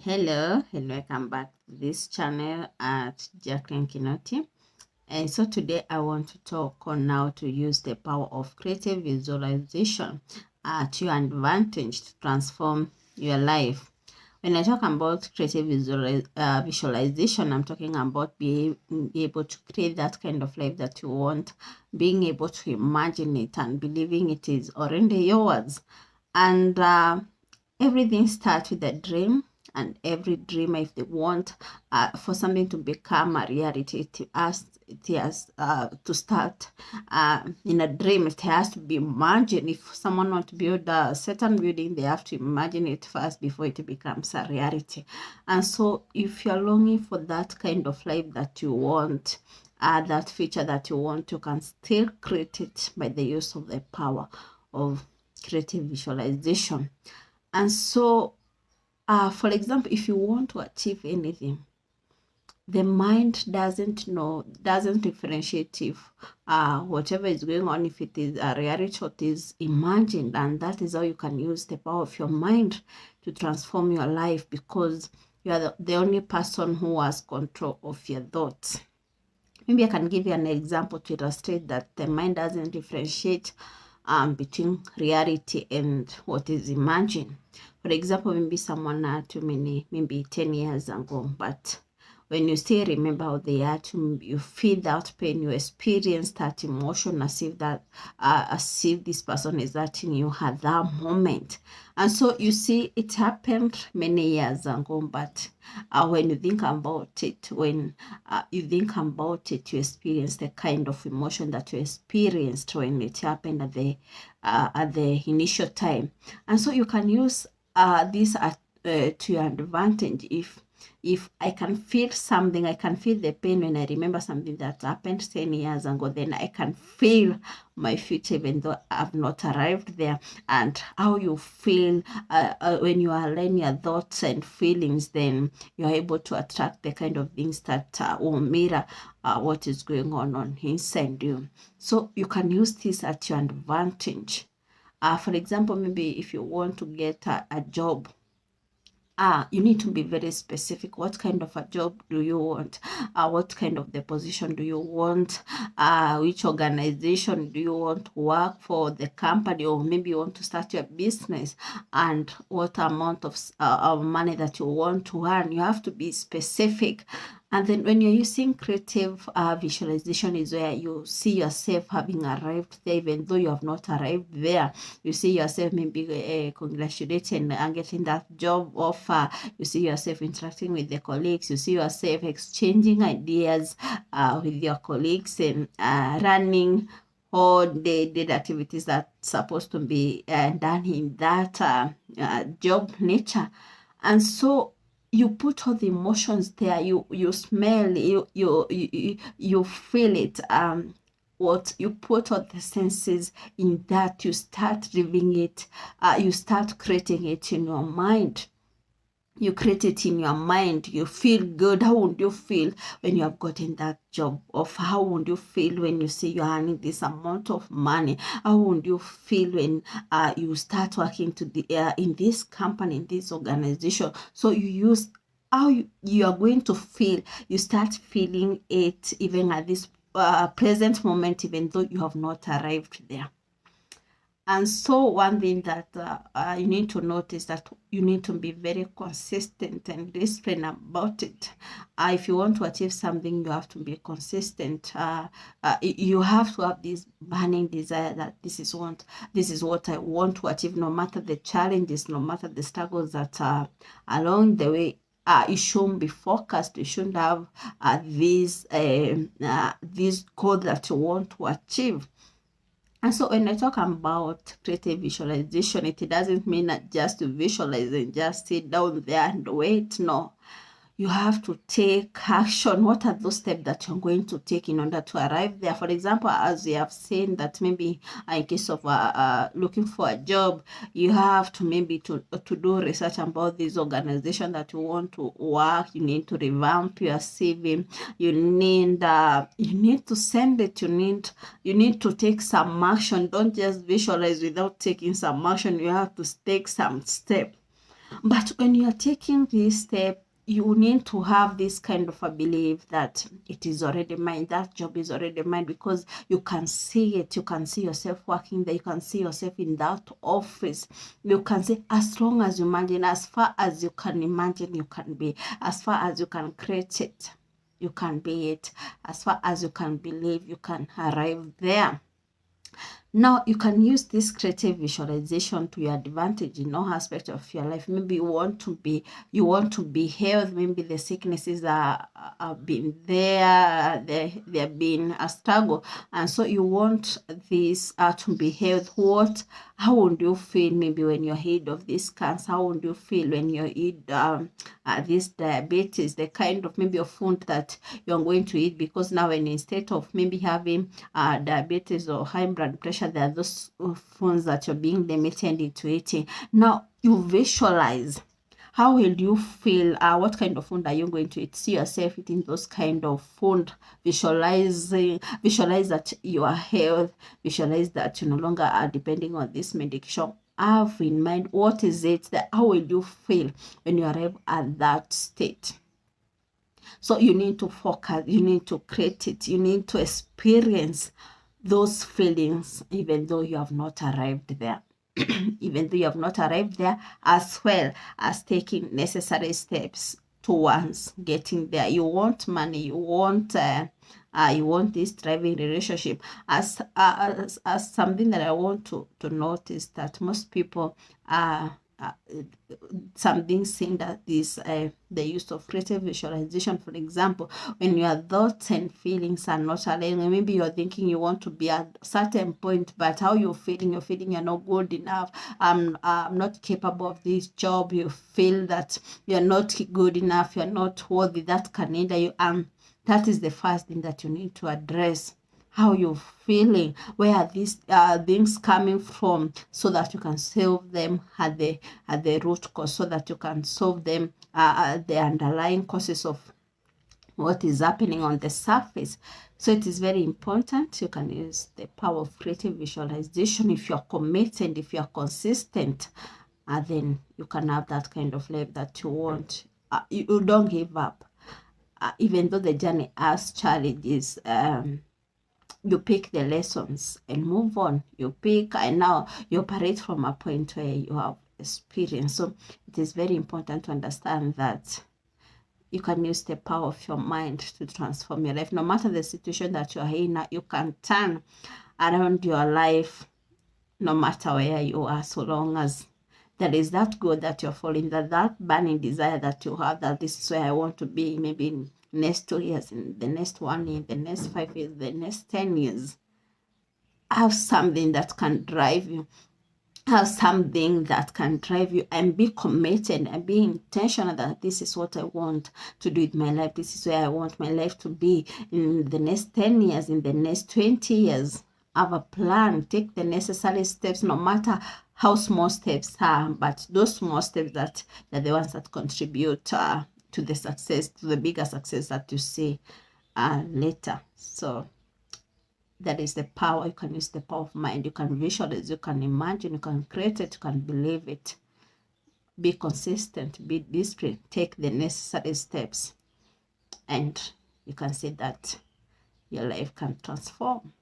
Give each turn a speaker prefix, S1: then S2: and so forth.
S1: Hello and welcome back to this channel at Jacqueline Kinoti. And so today I want to talk on how to use the power of creative visualization to your advantage to transform your life. When I talk about creative visualization, I'm talking about being able to create that kind of life that you want, being able to imagine it and believing it is already yours. And everything starts with a dream, and every dreamer, if they want for something to become a reality, it has to start in a dream. It has to be imagined. If someone wants to build a certain building, they have to imagine it first before it becomes a reality. And so if you're longing for that kind of life that you want, that future that you want, you can still create it by the use of the power of creative visualization. And so for example, if you want to achieve anything, the mind doesn't differentiate if whatever is going on, if it is a reality or it is imagined. And that is how you can use the power of your mind to transform your life, because you are the only person who has control of your thoughts. Maybe I can give you an example to illustrate that the mind doesn't differentiate between reality and what is imagined. For example, maybe someone had too many, maybe 10 years ago, but when you still remember how they are, you feel that pain, you experience that emotion as if this person is hurting you at that moment. And so you see, it happened many years ago, but when you think about it, you experience the kind of emotion that you experienced when it happened at the initial time. And so you can use this to your advantage. If I can feel something, I can feel the pain when I remember something that happened 10 years ago, then I can feel my future even though I've not arrived there. And how you feel when you align your thoughts and feelings, then you're able to attract the kind of things that will mirror what is going on inside you. So you can use this at your advantage. For example, maybe if you want to get a job, you need to be very specific. What kind of a job do you want? What kind of the position do you want? Which organization do you want to work for, the company, or maybe you want to start your business, and what amount of money that you want to earn. You have to be specific. And then when you're using creative visualization is where you see yourself having arrived there, even though you have not arrived there. You see yourself maybe congratulating and getting that job offer. You see yourself interacting with the colleagues. You see yourself exchanging ideas with your colleagues and running all the activities that's supposed to be done in that job nature. And so you put all the emotions there. You smell, you feel it. What you put all the senses in that, you start living it. You start creating it in your mind. You create it in your mind. You feel good. How would you feel when you have gotten that job? Of how would you feel when you see you're earning this amount of money? How would you feel when you start working in this company, in this organization? So you use how you are going to feel. You start feeling it even at this present moment, even though you have not arrived there. And so one thing that you need to notice that you need to be very consistent and disciplined about it. If you want to achieve something, you have to be consistent. You have to have this burning desire that this is what I want to achieve, no matter the challenges, no matter the struggles that are along the way. You shouldn't be focused. You shouldn't have this goal that you want to achieve. And so when I talk about creative visualization, it doesn't mean that just to visualize and just sit down there and wait. No, you have to take action. What are those steps that you're going to take in order to arrive there? For example, as we have seen that maybe in case of looking for a job, you have to maybe to do research about this organization that you want to work. You need to revamp your CV. You need to send it. You need to take some action. Don't just visualize without taking some action. You have to take some step. But when you are taking this step, you need to have this kind of a belief that it is already mine, that job is already mine, because you can see it, you can see yourself working there, you can see yourself in that office, you can see, as long as you imagine, as far as you can imagine, you can be, as far as you can create it, you can be it, as far as you can believe, you can arrive there. Now, you can use this creative visualization to your advantage in all aspects of your life. Maybe you want to be healthy. Maybe the sicknesses are been there, they have been a struggle, and so you want this to be healthy. How would you feel maybe when you're healed of this cancer? How would you feel when you eat this diabetes? The kind of maybe of food that you're going to eat, because now, when instead of maybe having diabetes or high blood pressure, there are those foods that you're being limited into eating. Now you visualize, how will you feel? What kind of food are you going to eat? See yourself eating those kind of food. Visualize that you are healthy. Visualize that you no longer are depending on this medication. Have in mind, what is it that, how will you feel when you arrive at that state? So you need to focus, you need to create it, you need to experience those feelings, even though you have not arrived there. Even though you have not arrived there, as well as taking necessary steps towards getting there. You want money, you want this thriving relationship. As something that I want to notice, that most people are something saying that is the use of creative visualization. For example, when your thoughts and feelings are not aligned, maybe you're thinking you want to be at a certain point, but how you're feeling you're not good enough. I'm not capable of this job. You feel that you're not good enough, you're not worthy. That can hinder you. That is the first thing that you need to address. How you're feeling, where are these things coming from, so that you can solve them at the root cause, so that you can solve them the underlying causes of what is happening on the surface. So it is very important. You can use the power of creative visualization. If you're committed, if you're consistent, then you can have that kind of life that you want. You don't give up. Even though the journey has challenges, you pick the lessons and move on. You pick, and now you operate from a point where you have experience. So it is very important to understand that you can use the power of your mind to transform your life. No matter the situation that you're in, you can turn around your life, no matter where you are, so long as there is that goal that you're following, that burning desire that you have, that this is where I want to be, maybe in next 2 years, in the next 1 year, the next 5 years, the next 10 years. Have something that can drive you. Have something that can drive you, and be committed and be intentional that this is what I want to do with my life. This is where I want my life to be in the next 10 years, in the next 20 years. Have a plan. Take the necessary steps, no matter how small steps are, but those small steps that are the ones that contribute to the success, to the bigger success that you see later. So that is the power. You can use the power of mind. You can visualize, you can imagine, you can create it, you can believe it. Be consistent, be disciplined, take the necessary steps, and you can see that your life can transform.